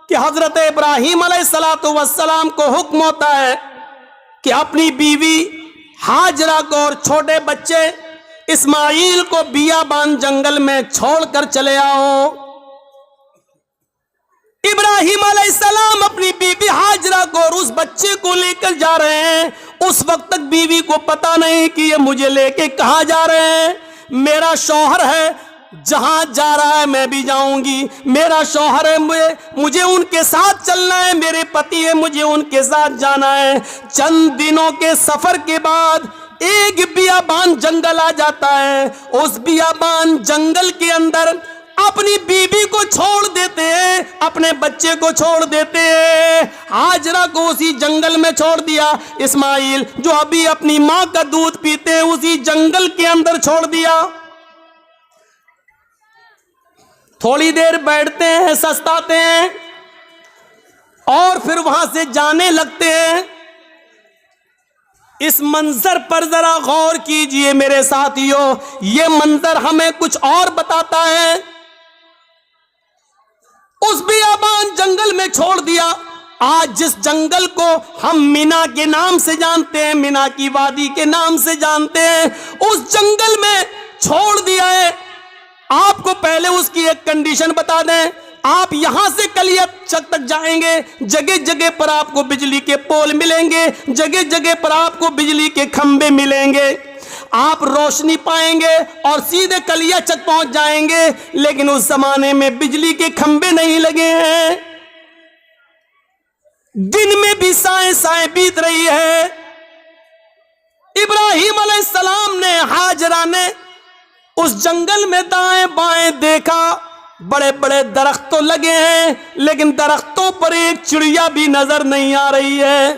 کہ حضرت ابراہیم علیہ السلام کو حکم ہوتا ہے کہ اپنی بیوی ہاجرہ کو اور چھوٹے بچے اسماعیل کو بیابان جنگل میں چھوڑ کر چلے آؤ۔ ابراہیم علیہ السلام اپنی بیوی ہاجرہ کو اور اس بچے کو لے کر جا رہے ہیں۔ اس وقت تک بیوی کو پتا نہیں کہ یہ مجھے لے کے کہاں جا رہے ہیں۔ میرا شوہر ہے، جہاں جا رہا ہے میں بھی جاؤں گی۔ میرا شوہر ہے، مجھے ان کے ساتھ چلنا ہے۔ میرے پتی ہے، مجھے ان کے ساتھ جانا ہے۔ چند دنوں کے سفر کے بعد ایک بیابان جنگل آ جاتا ہے۔ اس بیابان جنگل کے اندر اپنی بیوی کو چھوڑ دیتے ہیں، اپنے بچے کو چھوڑ دیتے ہیں۔ ہاجرہ کو اسی جنگل میں چھوڑ دیا۔ اسماعیل جو ابھی اپنی ماں کا دودھ پیتے ہیں اسی جنگل کے اندر چھوڑ دیا۔ تھوڑی دیر بیٹھتے ہیں، سستاتے ہیں اور پھر وہاں سے جانے لگتے ہیں۔ اس منظر پر ذرا غور کیجئے میرے ساتھیوں، یہ منظر ہمیں کچھ اور بتاتا ہے۔ اس بیابان جنگل میں چھوڑ دیا۔ آج جس جنگل کو ہم مینا کے نام سے جانتے ہیں، مینا کی وادی کے نام سے جانتے ہیں، اس جنگل میں چھوڑ دیا ہے۔ آپ کو پہلے اس کی ایک کنڈیشن بتا دیں، آپ یہاں سے کلیا چک تک جائیں گے، جگہ جگہ پر آپ کو بجلی کے پول ملیں گے، جگہ جگہ پر آپ کو بجلی کے کھمبے ملیں گے، آپ روشنی پائیں گے اور سیدھے کلیا چک پہنچ جائیں گے۔ لیکن اس زمانے میں بجلی کے کھمبے نہیں لگے ہیں، دن میں بھی سائیں سائیں بیت رہی ہے۔ ابراہیم علیہ السلام نے، ہاجرہ نے اس جنگل میں دائیں بائیں دیکھا، بڑے بڑے درخت تو لگے ہیں لیکن درختوں پر ایک چڑیا بھی نظر نہیں آ رہی ہے۔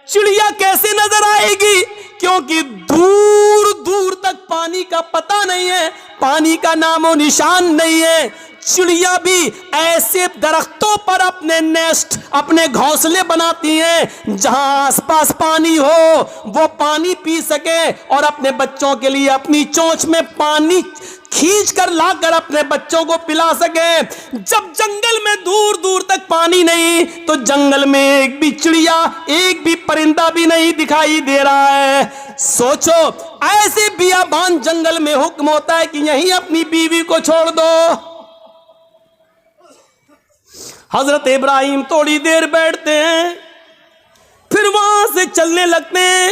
چڑیا کیسے نظر آئے گی؟ کیونکہ دور دور تک پانی کا پتہ نہیں ہے، پانی کا نام و نشان نہیں ہے۔ چڑیا بھی ایسے درختوں پر اپنے نیسٹ، اپنے گھونسلے بناتی ہیں جہاں آس پاس پانی ہو، وہ پانی پی سکے اور اپنے بچوں کے لیے اپنی چونچ میں پانی کھینچ کر لا کر اپنے بچوں کو پلا سکے۔ جب جنگل میں دور دور تک پانی نہیں تو جنگل میں ایک بھی چڑیا، ایک بھی پرندہ بھی نہیں دکھائی دے رہا ہے۔ سوچو، ایسے بیابان جنگل میں حکم ہوتا ہے کہ یہیں اپنی بیوی کو چھوڑ دو۔ حضرت ابراہیم تھوڑی دیر بیٹھتے ہیں، پھر وہاں سے چلنے لگتے ہیں۔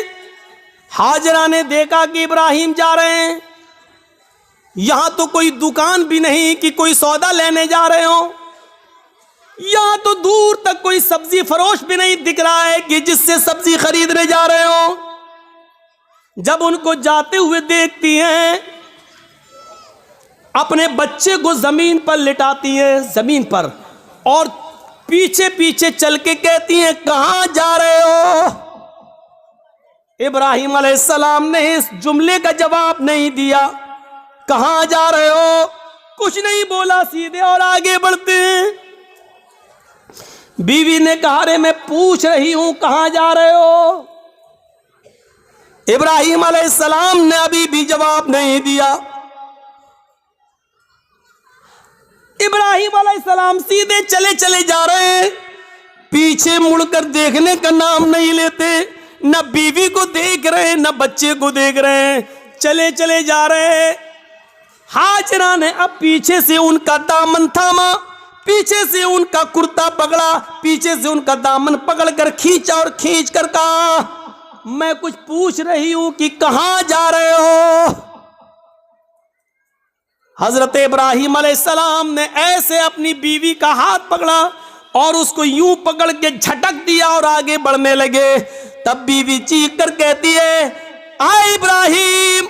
ہاجرہ نے دیکھا کہ ابراہیم جا رہے ہیں، یہاں تو کوئی دکان بھی نہیں کہ کوئی سودا لینے جا رہے ہوں، یہاں تو دور تک کوئی سبزی فروش بھی نہیں دکھ رہا ہے کہ جس سے سبزی خریدنے جا رہے ہوں۔ جب ان کو جاتے ہوئے دیکھتی ہیں، اپنے بچے کو زمین پر لٹاتی ہیں، زمین پر، اور پیچھے پیچھے چل کے کہتی ہیں کہاں جا رہے ہو؟ ابراہیم علیہ السلام نے اس جملے کا جواب نہیں دیا۔ کہاں جا رہے ہو کچھ نہیں بولا، سیدھے اور آگے بڑھتے ہیں۔ بیوی نے کہا رے میں پوچھ رہی ہوں کہاں جا رہے ہو؟ ابراہیم علیہ السلام نے ابھی بھی جواب نہیں دیا۔ ابراہیم علیہ السلام سیدھے چلے چلے جا رہے ہیں، پیچھے مڑ کر دیکھنے کا نام نہیں لیتے، نہ بیوی کو دیکھ رہے ہیں نہ بچے کو دیکھ رہے ہیں، چلے چلے جا رہے ہیں۔ ہاجرہ نے اب پیچھے سے ان کا دامن تھاما، پیچھے سے ان کا کرتا پکڑا، پیچھے سے ان کا دامن پکڑ کر کھینچا اور کھینچ کر کہا میں کچھ پوچھ رہی ہوں کہ کہاں جا رہے ہو؟ حضرت ابراہیم علیہ السلام نے ایسے اپنی بیوی کا ہاتھ پکڑا اور اس کو یوں پکڑ کے جھٹک دیا اور آگے بڑھنے لگے۔ تب بیوی چیخ کر کہتی ہے اے ابراہیم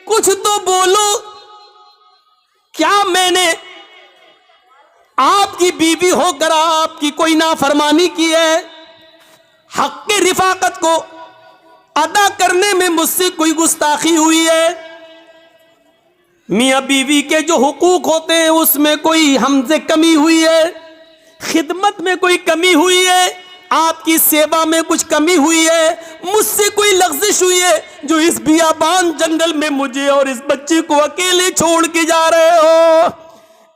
کچھ تو بولو، کیا میں نے آپ کی بیوی ہو کر آپ کی کوئی نافرمانی کی ہے؟ حق کی رفاقت کو ادا کرنے میں مجھ سے کوئی گستاخی ہوئی ہے؟ میاں بیوی کے جو حقوق ہوتے ہیں اس میں کوئی ہم سے کمی ہوئی ہے؟ خدمت میں کوئی کمی ہوئی ہے؟ آپ کی سیوا میں کچھ کمی ہوئی ہے؟ مجھ سے کوئی لغزش ہوئی ہے جو اس بیابان جنگل میں مجھے اور اس بچے کو اکیلے چھوڑ کے جا رہے ہو؟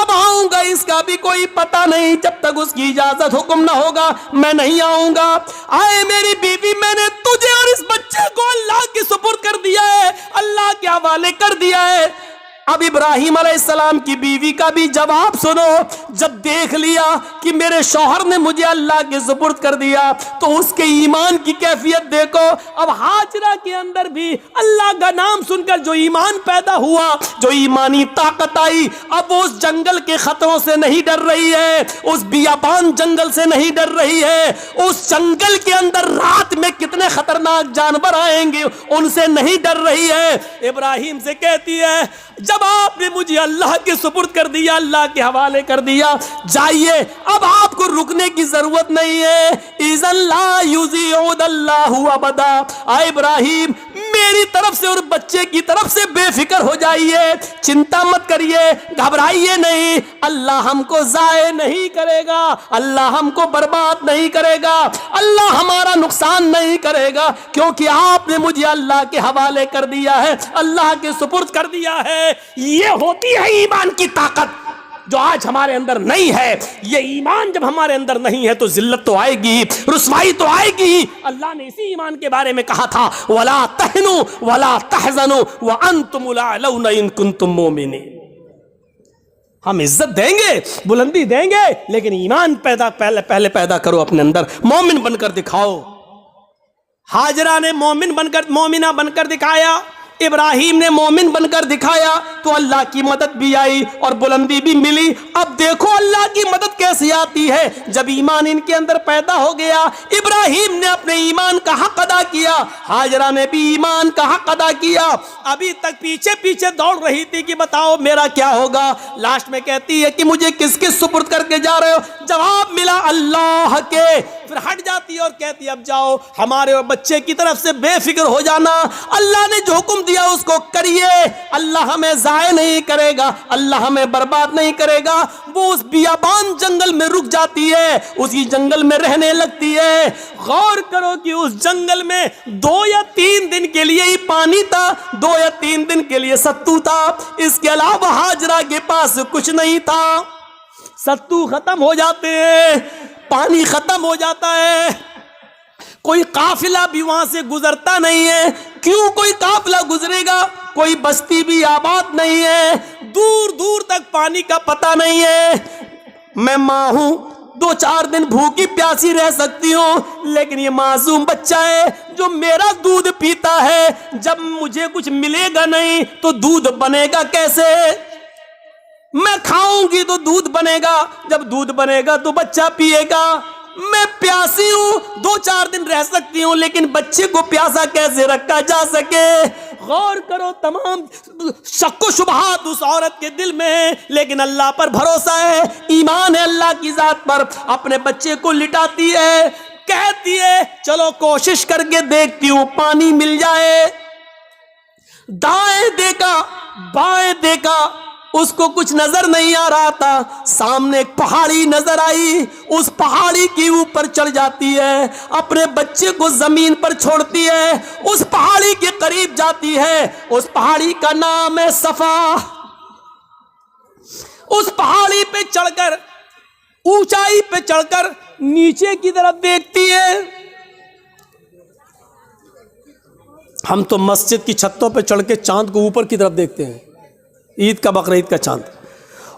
کب آؤں گا اس کا بھی کوئی پتہ نہیں، جب تک اس کی اجازت حکم نہ ہوگا میں نہیں آؤں گا۔ آئے میری بیوی، میں نے تجھے اور اس بچے کو اللہ کے سپرد کر دیا ہے، اللہ کے حوالے کر دیا ہے۔ اب ابراہیم علیہ السلام کی بیوی کا بھی جواب سنو، جب دیکھ لیا کہ میرے شوہر نے مجھے اللہ کے سپرد کر دیا تو اس کے ایمان کی کیفیت دیکھو۔ اب ہاجرہ کے اندر بھی اللہ کا نام سن کر جو ایمان پیدا ہوا، جو ایمانی طاقت آئی، اب وہ اس جنگل کے خطروں سے نہیں ڈر رہی ہے، اس بیابان جنگل سے نہیں ڈر رہی ہے، اس جنگل کے اندر رات میں کتنے خطرناک جانور آئیں گے ان سے نہیں ڈر رہی ہے۔ ابراہیم سے کہتی ہے جب آپ نے مجھے اللہ کے سپرد کر دیا، اللہ کے حوالے کر دیا، جائیے، اب آپ کو رکنے کی ضرورت نہیں ہے۔ اذن لا یضیع اللہ ابدا۔ اے ابراہیم، میری طرف سے اور بچے کی طرف سے بے فکر ہو جائیے، چنتا مت کریے، گھبرائیے نہیں، اللہ ہم کو ضائع نہیں کرے گا، اللہ ہم کو برباد نہیں کرے گا، اللہ ہمارا نقصان نہیں کرے گا، کیونکہ آپ نے مجھے اللہ کے حوالے کر دیا ہے، اللہ کے سپرد کر دیا ہے۔ یہ ہوتی ہے ایمان کی طاقت جو آج ہمارے اندر نہیں ہے۔ یہ ایمان جب ہمارے اندر نہیں ہے تو ذلت تو آئے گی، رسوائی تو آئے گی۔ اللہ نے اسی ایمان کے بارے میں کہا تھا وَلَا تَهْنُوا وَلَا تَحْزَنُوا وَأَنْتُمُ الْأَعْلَوْنَ إِن كُنتُم مُؤْمِنِينَ۔ ہم عزت دیں گے، بلندی دیں گے، لیکن ایمان پہلے پیدا کرو اپنے اندر، مومن بن کر دکھاؤ۔ ہاجرہ نے مومنہ بن کر دکھایا، ابراہیم نے مومن بن کر دکھایا، تو اللہ کی مدد بھی آئی اور بلندی بھی ملی۔ اب دیکھو اللہ کی مدد کیسے آتی ہے، جب ایمان ان کے اندر پیدا ہو گیا، ابراہیم نے اپنے ایمان کا حق ادا کیا، ہاجرہ نے بھی ایمان کا حق ادا کیا۔ ابھی تک پیچھے پیچھے دوڑ رہی تھی کہ بتاؤ میرا کیا ہوگا، لاسٹ میں کہتی ہے کہ مجھے کس کے سپرد کر کے جا رہے ہو؟ جواب ملا اللہ کے۔ پھر ہٹ جاتی اور کہتی اب جاؤ ہمارے اور بچے کی طرف سے بے فکر ہو جانا، اللہ نے جو حکم دیا اس کو کریے، اللہ ہمیں ضائع نہیں کرے گا، اللہ ہمیں برباد نہیں کرے گا۔ وہ اس بیابان جنگل میں رک جاتی ہے، اسی جنگل میں رہنے لگتی ہے۔ غور کرو کہ اس جنگل میں 2 یا 3 دن کے لیے ہی پانی تھا، 2 یا 3 دن کے لیے ستو تھا، اس کے علاوہ ہاجرہ کے پاس کچھ نہیں تھا۔ ستو ختم ہو جاتے ہیں، پانی ختم ہو جاتا ہے، کوئی قافلہ بھی وہاں سے گزرتا نہیں ہے۔ کیوں کوئی قافلہ گزرے گا؟ کوئی بستی بھی آباد نہیں ہے، دور دور تک پانی کا پتہ نہیں ہے۔ میں ماں ہوں، 2-4 دن بھوکی پیاسی رہ سکتی ہوں، لیکن یہ معصوم بچہ ہے جو میرا دودھ پیتا ہے، جب مجھے کچھ ملے گا نہیں تو دودھ بنے گا کیسے؟ میں کھاؤں گی تو دودھ بنے گا، جب دودھ بنے گا تو بچہ پیے گا۔ میں پیاسی ہوں، 2-4 دن رہ سکتی ہوں، لیکن بچے کو پیاسا کیسے رکھا جا سکے؟ غور کرو، تمام شک و شبہات اس عورت کے دل میں ہے، لیکن اللہ پر بھروسہ ہے، ایمان ہے اللہ کی ذات پر۔ اپنے بچے کو لٹاتی ہے، کہتی ہے چلو کوشش کر کے دیکھتی ہوں پانی مل جائے۔ دائیں دیکھا، بائیں دیکھا، اس کو کچھ نظر نہیں آ رہا تھا۔ سامنے ایک پہاڑی نظر آئی، اس پہاڑی کے اوپر چڑھ جاتی ہے، اپنے بچے کو زمین پر چھوڑتی ہے، اس پہاڑی کے قریب جاتی ہے۔ اس پہاڑی کا نام ہے صفا۔ اس پہاڑی پہ چڑھ کر، اونچائی پہ چڑھ کر نیچے کی طرف دیکھتی ہے۔ ہم تو مسجد کی چھتوں پہ چڑھ کے چاند کو اوپر کی طرف دیکھتے ہیں، عید کا بقرعید کا چاند۔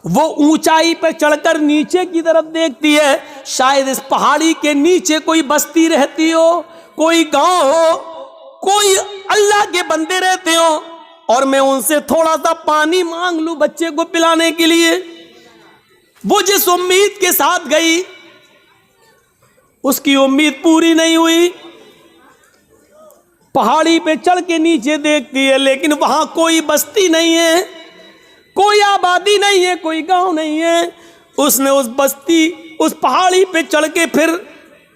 وہ اونچائی پہ چڑھ کر نیچے کی طرف دیکھتی ہے، شاید اس پہاڑی کے نیچے کوئی بستی رہتی ہو، کوئی گاؤں ہو، کوئی اللہ کے بندے رہتے ہو، اور میں ان سے تھوڑا سا پانی مانگ لوں بچے کو پلانے کے لیے۔ وہ جس امید کے ساتھ گئی، اس کی امید پوری نہیں ہوئی۔ پہاڑی پہ چڑھ کے نیچے دیکھتی ہے، لیکن وہاں کوئی بستی نہیں ہے، کوئی آبادی نہیں ہے، کوئی گاؤں نہیں ہے۔ اس نے اس بستی، اس پہاڑی پہ چڑھ کے پھر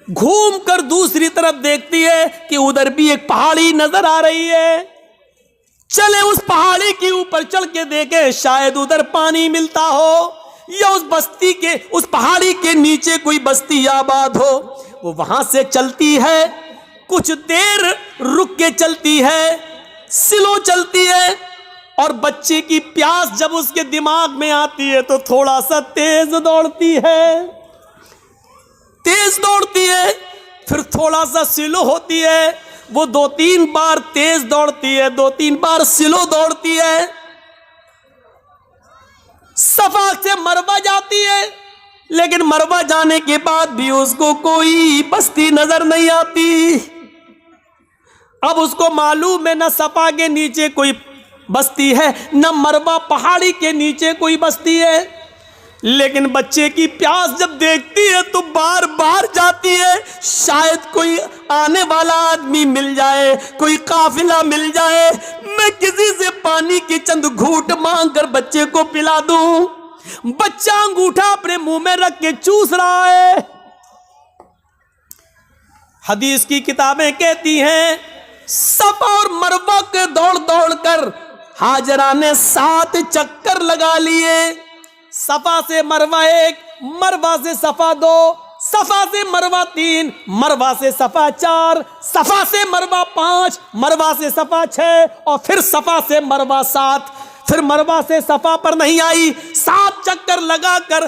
گھوم کر دوسری طرف دیکھتی ہے کہ ادھر بھی ایک پہاڑی نظر آ رہی ہے۔ چلے اس پہاڑی کے اوپر چڑھ کے دیکھے، شاید ادھر پانی ملتا ہو، یا اس بستی کے، اس پہاڑی کے نیچے کوئی بستی آباد ہو۔ وہ وہاں سے چلتی ہے، کچھ دیر رک کے چلتی ہے، سلو چلتی ہے، اور بچے کی پیاس جب اس کے دماغ میں آتی ہے تو تھوڑا سا تیز دوڑتی ہے، تیز دوڑتی ہے، پھر تھوڑا سا سلو ہوتی ہے، وہ 2-3 بار تیز دوڑتی ہے، 2-3 بار سلو دوڑتی ہے، صفا سے مروہ جاتی ہے، لیکن مروہ جانے کے بعد بھی اس کو کوئی بستی نظر نہیں آتی۔ اب اس کو معلوم ہے نہ صفا کے نیچے کوئی بستی ہے، نہ مروہ پہاڑی کے نیچے کوئی بستی ہے، لیکن بچے کی پیاس جب دیکھتی ہے تو بار بار جاتی ہے، شاید کوئی آنے والا آدمی مل جائے، کوئی قافلہ مل جائے، میں کسی سے پانی کی چند گھونٹ مانگ کر بچے کو پلا دوں۔ بچہ انگوٹھا اپنے منہ میں رکھ کے چوس رہا ہے۔ حدیث کی کتابیں کہتی ہیں صفا اور مروہ کے دوڑ دوڑ کر ہاجرہ نے 7 چکر لگا لیے، صفا سے مروہ 1، مروہ سے صفا 2، صفا سے مروہ 3، مروہ سے صفا 4، صفا سے مروہ 5، مروہ سے صفا 6، اور پھر صفا سے مروہ 7۔ پھر مروہ سے صفا پر نہیں آئی، 7 چکر لگا کر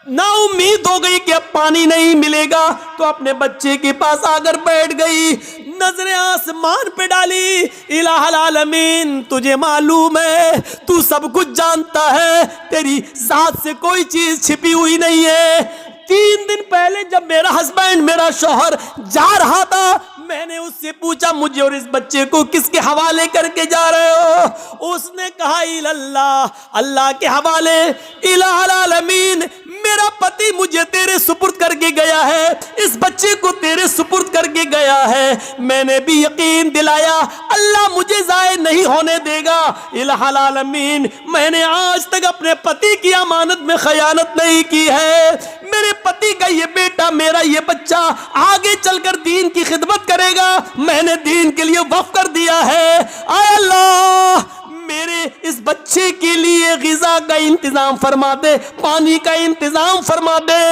نا امید ہو گئی کہ اب پانی نہیں ملے گا، تو اپنے بچے کے پاس آ کر بیٹھ گئی، نظریں آسمان پہ ڈالی۔ الہ العالمین، تجھے معلوم ہے، تو سب کچھ جانتا ہے، تیری ذات سے کوئی چیز چھپی ہوئی نہیں ہے۔ 3 دن پہلے جب میرا ہسبینڈ، میرا شوہر جا رہا تھا، میں نے اس سے پوچھا مجھے اور اس بچے کو کس کے حوالے کر کے جا رہے ہو؟ اس نے کہا اللہ، اللہ کے حوالے۔ الہ العالمین، میرا پتی مجھے تیرے سپرد کر کے گیا ہے، اس بچے کو تیرے سپرد کر کے گیا ہے، میں نے بھی یقین دلایا اللہ مجھے ضائع نہیں ہونے دے گا۔ الہ العالمین، میں نے آج تک اپنے پتی کی امانت میں خیانت نہیں کی ہے، میرے پتی کا یہ بیٹا، میرا یہ بچہ آگے چل کر دین کی خدمت کرے گا، میں نے دین کے لیے وقف کر دیا ہے۔ اے اللہ، میرے اس بچے کے لیے غذا کا انتظام فرما دے، پانی کا انتظام فرما دے۔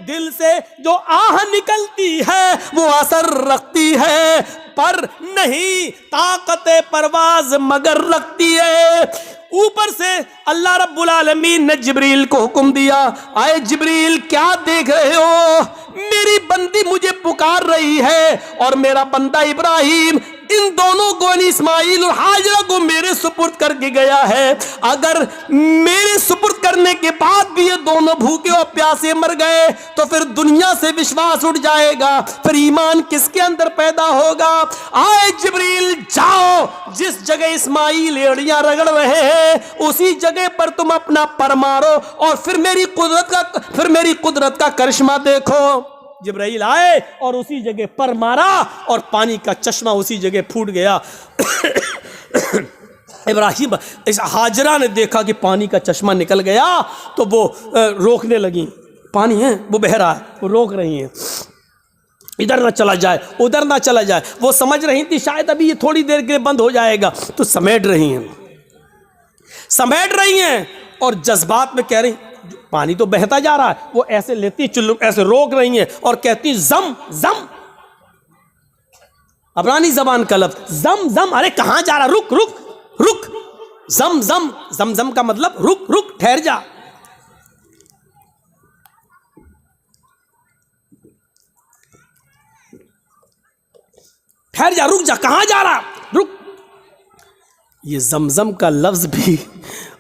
دل سے جو آہ نکلتی ہے وہ اثر رکھتی ہے، پر نہیں طاقت پرواز مگر رکھتی ہے۔ اوپر سے اللہ رب العالمین نے جبریل کو حکم دیا، آئے جبریل کیا دیکھ رہے ہو؟ میری بندی مجھے پکار رہی ہے، اور میرا بندہ ابراہیم ان دونوں کو، اسماعیل اور ہاجرہ کو میرے سپرد کر کے گیا ہے، اگر میرے سپرد کرنے کے بعد بھی یہ دونوں بھوکے اور پیاسے مر گئے تو پھر دنیا سے وشواس اٹھ جائے گا، پھر ایمان کس کے اندر پیدا ہوگا؟ آئے جبریل جاؤ، جس جگہ اسماعیل ایڑیاں رگڑ رہے ہیں اسی جگہ پر تم اپنا پر مارو، اور پھر میری قدرت کا کرشمہ دیکھو۔ جبرائیل آئے اور اسی جگہ پر مارا اور پانی کا چشمہ اسی جگہ پھوٹ گیا۔ ابراہیم، اس ہاجرہ نے دیکھا کہ پانی کا چشمہ نکل گیا تو وہ روکنے لگی، پانی ہے وہ بہہ رہا ہے، وہ روک رہی ہیں ادھر نہ چلا جائے ادھر نہ چلا جائے، وہ سمجھ رہی تھی شاید ابھی یہ تھوڑی دیر کے لیے بند ہو جائے گا، تو سمیٹ رہی ہیں اور جذبات میں کہہ رہی پانی تو بہتا جا رہا ہے، وہ ایسے لیتی چلو ایسے روک رہی ہیں اور کہتی زم زم، عبرانی زبان کا لفظ زم زم، ارے کہاں جا رہا، رک رک رک، زم زم، زم زم کا مطلب رک رک، ٹھہر جا۔ ٹھہر جا، رک جا، کہاں جا رہا، رک۔ یہ زمزم کا لفظ بھی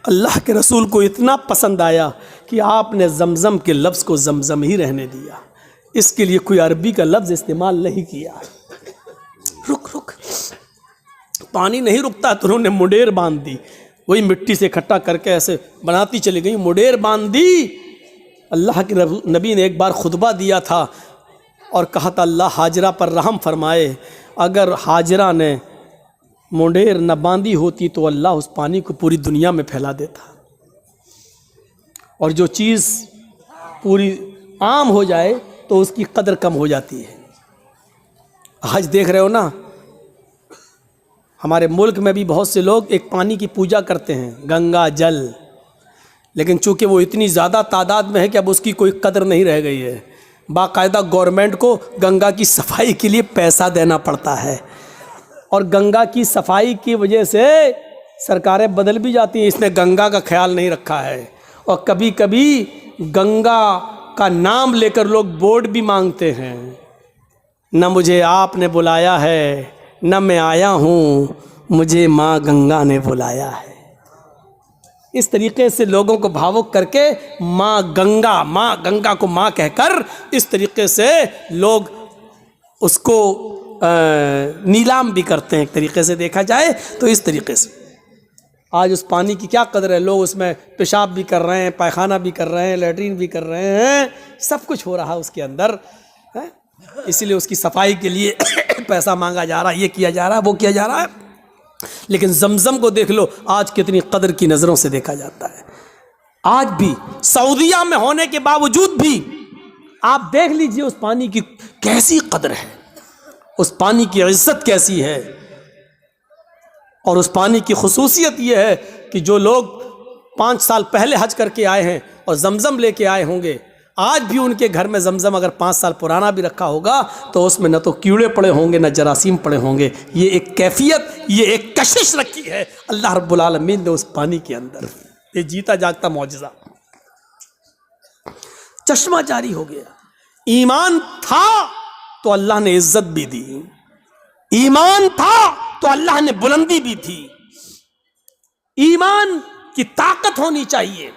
اللہ کے رسول کو اتنا پسند آیا کہ آپ نے زمزم کے لفظ کو زمزم ہی رہنے دیا، اس کے لیے کوئی عربی کا لفظ استعمال نہیں کیا۔ رک رک، پانی نہیں رکتا تو انہوں نے مڈیر باندھ دی، وہی مٹی سے اکٹھا کر کے ایسے بناتی چلی گئی، مڈیر باندھ دی۔ اللہ کے نبی نے ایک بار خطبہ دیا تھا اور کہا تھا اللہ ہاجرہ پر رحم فرمائے، اگر ہاجرہ نے مڈیر نہ باندھی ہوتی تو اللہ اس پانی کو پوری دنیا میں پھیلا دیتا، اور جو چیز پوری عام ہو جائے تو اس کی قدر کم ہو جاتی ہے۔ آج دیکھ رہے ہو نا، ہمارے ملک میں بھی بہت سے لوگ ایک پانی کی پوجا کرتے ہیں، گنگا جل، لیکن چونکہ وہ اتنی زیادہ تعداد میں ہے کہ اب اس کی کوئی قدر نہیں رہ گئی ہے، باقاعدہ گورنمنٹ کو گنگا کی صفائی کے لیے پیسہ دینا پڑتا ہے، اور گنگا کی صفائی کی وجہ سے سرکاریں بدل بھی جاتی ہیں، اس نے گنگا کا خیال نہیں رکھا ہے، اور کبھی کبھی گنگا کا نام لے کر لوگ بورڈ بھی مانگتے ہیں، نہ مجھے آپ نے بلایا ہے نہ میں آیا ہوں، مجھے ماں گنگا نے بلایا ہے۔ اس طریقے سے لوگوں کو بھاوک کر کے ماں گنگا کو ماں کہہ کر اس طریقے سے لوگ اس کو نیلام بھی کرتے ہیں، ایک طریقے سے دیکھا جائے تو اس طریقے سے۔ آج اس پانی کی کیا قدر ہے، لوگ اس میں پیشاب بھی کر رہے ہیں، پائخانہ بھی کر رہے ہیں، لیٹرین بھی کر رہے ہیں، سب کچھ ہو رہا ہے اس کے اندر، اسی لیے اس کی صفائی کے لیے پیسہ مانگا جا رہا ہے، یہ کیا جا رہا ہے، وہ کیا جا رہا ہے۔ لیکن زمزم کو دیکھ لو آج کتنی قدر کی نظروں سے دیکھا جاتا ہے۔ آج بھی سعودیہ میں ہونے کے باوجود بھی آپ دیکھ لیجئے اس پانی کی کیسی قدر ہے، اس پانی کی عزت کیسی ہے، اور اس پانی کی خصوصیت یہ ہے کہ جو لوگ 5 سال پہلے حج کر کے آئے ہیں اور زمزم لے کے آئے ہوں گے، آج بھی ان کے گھر میں زمزم اگر 5 سال پرانا بھی رکھا ہوگا تو اس میں نہ تو کیڑے پڑے ہوں گے نہ جراثیم پڑے ہوں گے۔ یہ ایک کیفیت، یہ ایک کشش رکھی ہے اللہ رب العالمین نے اس پانی کے اندر، یہ جیتا جاگتا معجزہ۔ چشمہ جاری ہو گیا، ایمان تھا تو اللہ نے عزت بھی دی، ایمان تھا تو اللہ نے بلندی بھی تھی۔ ایمان کی طاقت ہونی چاہیے،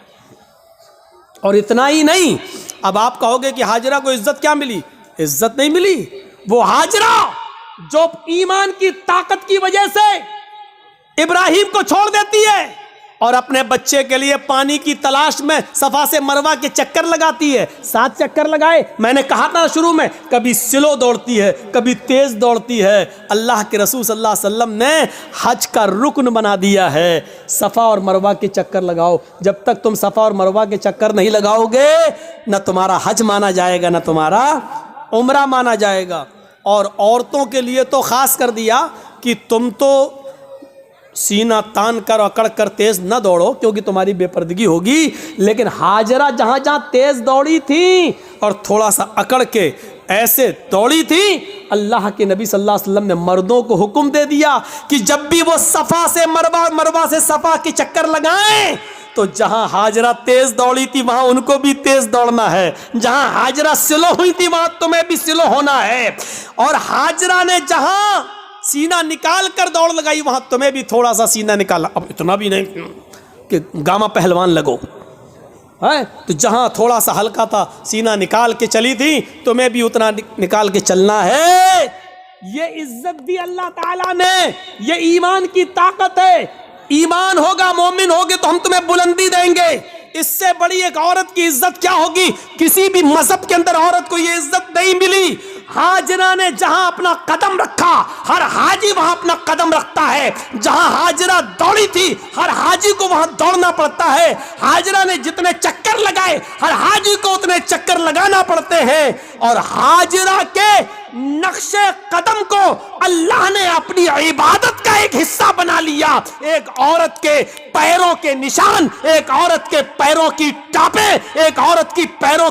اور اتنا ہی نہیں، اب آپ کہو گے کہ ہاجرہ کو عزت کیا ملی؟ عزت نہیں ملی، وہ ہاجرہ جو ایمان کی طاقت کی وجہ سے ابراہیم کو چھوڑ دیتی ہے اور اپنے بچے کے لیے پانی کی تلاش میں صفا سے مروہ کے چکر لگاتی ہے، 7 چکر لگائے۔ میں نے کہا تھا شروع میں، کبھی سلو دوڑتی ہے، کبھی تیز دوڑتی ہے۔ اللہ کے رسول صلی اللہ علیہ وسلم نے حج کا رکن بنا دیا ہے، صفا اور مروہ کے چکر لگاؤ۔ جب تک تم صفا اور مروہ کے چکر نہیں لگاؤ گے، نہ تمہارا حج مانا جائے گا، نہ تمہارا عمرہ مانا جائے گا۔ اور عورتوں کے لیے تو خاص کر دیا کہ تم تو سینہ تان کر اکڑ کر تیز نہ دوڑو کیونکہ تمہاری بے پردگی ہوگی، لیکن ہاجرہ جہاں جہاں تیز دوڑی تھی اور تھوڑا سا اکڑ کے ایسے دوڑی تھی، اللہ کے نبی صلی اللہ علیہ وسلم نے مردوں کو حکم دے دیا کہ جب بھی وہ صفا سے مروہ سے صفا کے چکر لگائیں تو جہاں ہاجرہ تیز دوڑی تھی وہاں ان کو بھی تیز دوڑنا ہے، جہاں ہاجرہ سلو ہوئی تھی وہاں تمہیں بھی سلو ہونا ہے، اور ہاجرہ نے جہاں سینہ نکال کر دوڑ لگائی وہاں تمہیں بھی تھوڑا سا سینہ نکالا، اب اتنا بھی نہیں کہ گاما پہلوان لگو، تو جہاں تھوڑا سا ہلکا تھا سینہ نکال کے چلی تھی تمہیں بھی اتنا نکال کے چلنا ہے۔ یہ عزت دی اللہ تعالیٰ نے، یہ ایمان کی طاقت ہے۔ ایمان ہوگا، مومن ہوگے تو ہم تمہیں بلندی دیں گے۔ اس سے بڑی ایک عورت کی عزت کیا ہوگی؟ کسی بھی مذہب کے اندر عورت کو یہ عزت نہیں ملی۔ ہاجرہ نے جہاں اپنا قدم رکھا ہر حاجی وہاں اپنا قدم رکھتا ہے، جہاں ہاجرہ دوڑی تھی ہر حاجی کو وہاں دوڑنا پڑتا ہے، ہاجرہ نے جتنے چکر لگائے ہر حاجی کو اتنے چکر لگانا پڑتے ہیں، اور ہاجرہ کے نقش قدم کو اللہ نے اپنی عبادت کا ایک حصہ بنا لیا۔ ایک عورت کے پیروں کے نشان، ایک عورت کے پیروں کی ٹاپیں، ایک عورت کی پیروں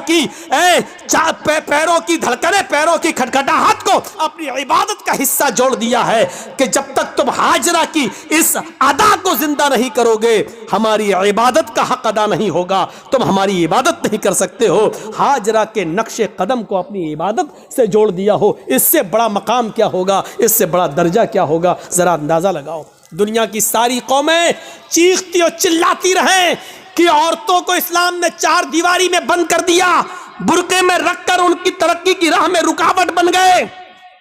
کی دھڑکنیں، پیروں کی کھٹکھٹاہٹ کو اپنی عبادت کا حصہ جوڑ دیا ہے کہ جب تک تم ہاجرہ کی اس ادا کو زندہ نہیں کرو گے ہماری عبادت کا حق ادا نہیں ہوگا، تم ہماری عبادت نہیں کر سکتے ہو۔ ہاجرہ کے نقش قدم کو اپنی عبادت سے جوڑ دیا ہو، اس سے بڑا مقام کیا ہوگا، اس سے بڑا درجہ کیا ہوگا، ذرا اندازہ لگاؤ۔ دنیا کی ساری قومیں چیختی اور چلاتی رہیں کہ عورتوں کو اسلام نے 4 دیواری میں بند کر دیا، برقعے میں رکھ کر ان کی ترقی کی راہ میں رکاوٹ بن گئے،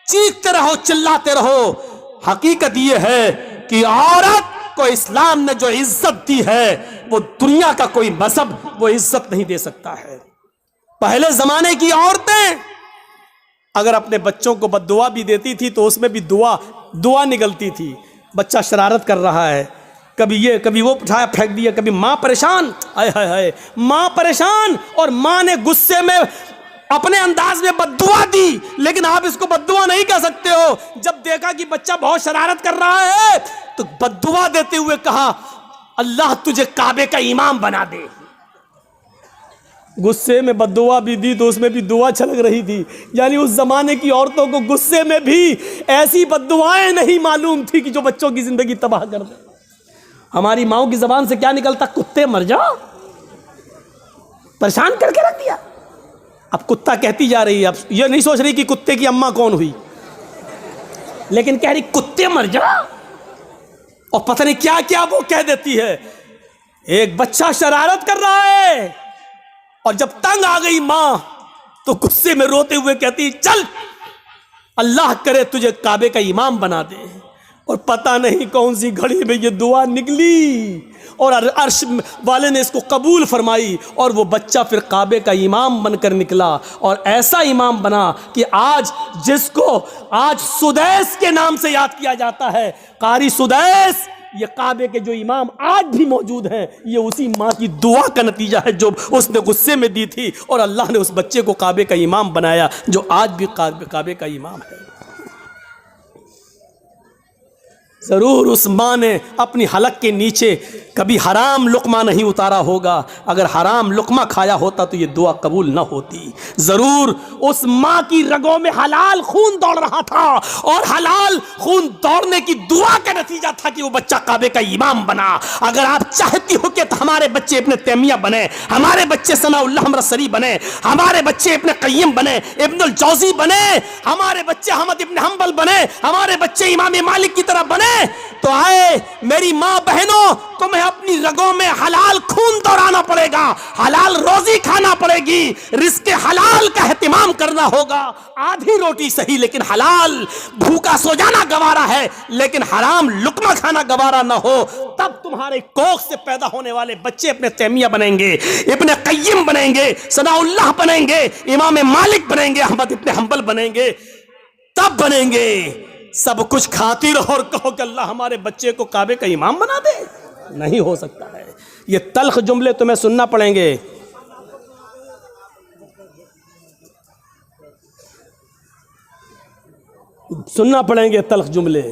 چیختے رہو چلاتے رہو۔ حقیقت یہ ہے کہ عورت کو اسلام نے جو عزت دی ہے وہ دنیا کا کوئی مذہب وہ عزت نہیں دے سکتا ہے۔ پہلے زمانے کی عورتیں اگر اپنے بچوں کو بد دعا بھی دیتی تھی تو اس میں بھی دعا نکلتی تھی۔ بچہ شرارت کر رہا ہے، کبھی یہ کبھی وہ اٹھایا پھینک دیا، کبھی ماں پریشان، ہائے ہائے ہائے ماں پریشان، اور ماں نے غصے میں اپنے انداز میں بد دعا دی، لیکن آپ اس کو بد دعا نہیں کہہ سکتے ہو۔ جب دیکھا کہ بچہ بہت شرارت کر رہا ہے تو بد دعا دیتے ہوئے کہا اللہ تجھے کعبے کا امام بنا دے۔ غصے میں بد دعا بھی دی تو اس میں بھی دعا چھلک رہی تھی، یعنی اس زمانے کی عورتوں کو غصے میں بھی ایسی بد دعائیں نہیں معلوم تھی کہ جو بچوں کی زندگی تباہ کر دے۔ ہماری ماؤں کی زبان سے کیا نکلتا؟ کتے مر جاؤ. پریشان کر کے رکھ دیا. اب کتا کہتی جا رہی ہے, اب یہ نہیں سوچ رہی کہ کتے کی اماں کون ہوئی, لیکن کہہ رہی کتے مر جاؤ. اور پتہ نہیں کیا کیا وہ کہہ دیتی ہے. ایک بچہ شرارت کر رہا ہے, اور جب تنگ آ گئی ماں تو غصے میں روتے ہوئے کہتی چل اللہ کرے تجھے کعبے کا امام بنا دے. اور پتہ نہیں کون سی گھڑی میں یہ دعا نکلی اور عرش والے نے اس کو قبول فرمائی, اور وہ بچہ پھر کعبے کا امام بن کر نکلا. اور ایسا امام بنا کہ آج جس کو آج سدیس کے نام سے یاد کیا جاتا ہے, قاری سدیس, یہ کعبے کے جو امام آج بھی موجود ہیں, یہ اسی ماں کی دعا کا نتیجہ ہے جو اس نے غصے میں دی تھی, اور اللہ نے اس بچے کو کعبے کا امام بنایا جو آج بھی کعبے کا امام ہے. ضرور اس ماں نے اپنی حلق کے نیچے کبھی حرام لقمہ نہیں اتارا ہوگا. اگر حرام لقمہ کھایا ہوتا تو یہ دعا قبول نہ ہوتی. ضرور اس ماں کی رگوں میں حلال خون دوڑ رہا تھا, اور حلال خون دوڑنے کی دعا کا نتیجہ تھا کہ وہ بچہ کعبے کا امام بنا. اگر آپ چاہتی ہو کہ ہمارے بچے ابن تیمیہ بنے, ہمارے بچے ثناء اللہ امرتسری بنے, ہمارے بچے ابن قیم بنے, ابن الجوزی بنے, ہمارے بچے احمد ابن حنبل بنے, ہمارے بچے امام مالک کی طرح بنے, تو آئے میری ماں بہنوں, تمہیں اپنی رگوں میں حلال خون دوڑانا پڑے گا, حلال روزی کھانا پڑے گی, رزق حلال کا اہتمام کرنا ہوگا. آدھی روٹی صحیح لیکن حلال, بھوکا سو جانا گوارا ہے لیکن حرام لقمہ کھانا گوارا نہ ہو, تب تمہارے کوکھ سے پیدا ہونے والے بچے ابن تیمیہ بنیں گے, ابن قیم بنیں گے, ثناء اللہ بنیں گے, امام مالک بنیں گے, احمد ابن حنبل بنیں گے, تب بنیں گے. سب کچھ کھاتی رہو اور کہو کہ اللہ ہمارے بچے کو کعبے کا امام بنا دے, نہیں ہو سکتا ہے. یہ تلخ جملے تمہیں سننا پڑیں گے. سننا پڑیں گے تلخ جملے.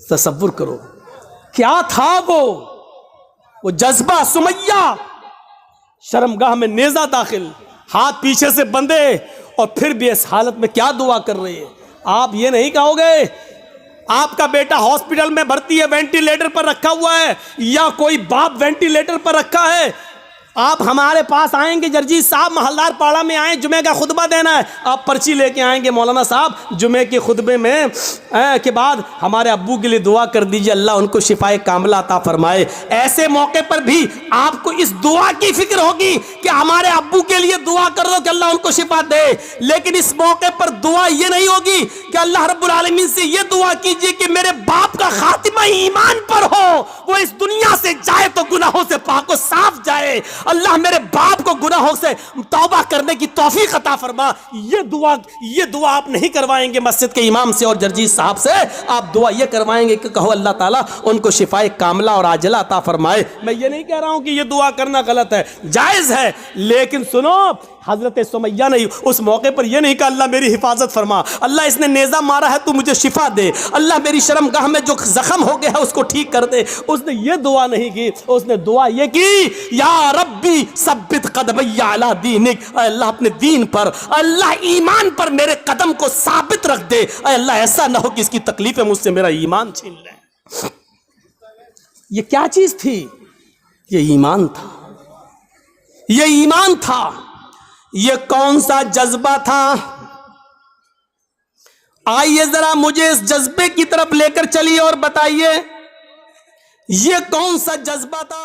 تصور کرو کیا تھا وہ جذبہ. سمیہ شرمگاہ میں نیزہ داخل, ہاتھ پیچھے سے بندھے, اور پھر بھی اس حالت میں کیا دعا کر رہی ہے. آپ یہ نہیں کہو گے آپ کا بیٹا ہاسپٹل میں بھرتی ہے, وینٹیلیٹر پر رکھا ہوا ہے, یا کوئی باپ وینٹیلیٹر پر رکھا ہے, آپ ہمارے پاس آئیں گے جرجیت صاحب محلدار پاڑا میں آئیں, جمعے کا خطبہ دینا ہے, آپ پرچی لے کے آئیں گے مولانا صاحب جمعے کے خطبے میں کے بعد ہمارے ابو کے لیے دعا کر دیجئے اللہ ان کو شفائے کاملہ عطا فرمائے. ایسے موقع پر بھی آپ کو اس دعا کی فکر ہوگی کہ ہمارے ابو کے لیے دعا کر دو کہ اللہ ان کو شفا دے, لیکن اس موقع پر دعا یہ نہیں ہوگی کہ اللہ رب العالمین سے یہ دعا کیجئے کہ میرے باپ کا خاتمہ ایمان پر ہو, وہ اس دنیا سے جائے تو گناہوں سے پاک و صاف جائے, اللہ میرے باپ کو گناہوں سے توبہ کرنے کی توفیق عطا فرما. یہ دعا آپ نہیں کروائیں گے مسجد کے امام سے اور جرجیت صاحب سے, آپ دعا یہ کروائیں گے کہ کہو اللہ تعالیٰ ان کو شفائے کاملہ اور عاجلہ عطا فرمائے. میں یہ نہیں کہہ رہا ہوں کہ یہ دعا کرنا غلط ہے, جائز ہے, لیکن سنو حضرت سمیہ نے اس موقع پر یہ نہیں کہا اللہ میری حفاظت فرما, اللہ اس نے نیزہ مارا ہے تو مجھے شفا دے, اللہ میری شرمگاہ میں جو زخم ہو گیا ہے اس کو ٹھیک کر دے. اس نے یہ دعا نہیں کی, اس نے دعا یہ کی یا ربی ثبت قدمی علی دینک, اے اللہ اپنے دین پر, اللہ ایمان پر میرے قدم کو ثابت رکھ دے, اے اللہ ایسا نہ ہو کہ اس کی تکلیفیں مجھ سے میرا ایمان چھین لیں. یہ کیا چیز تھی؟ یہ ایمان تھا, یہ ایمان تھا. یہ کون سا جذبہ تھا؟ آئیے ذرا مجھے اس جذبے کی طرف لے کر چلیے اور بتائیے یہ کون سا جذبہ تھا.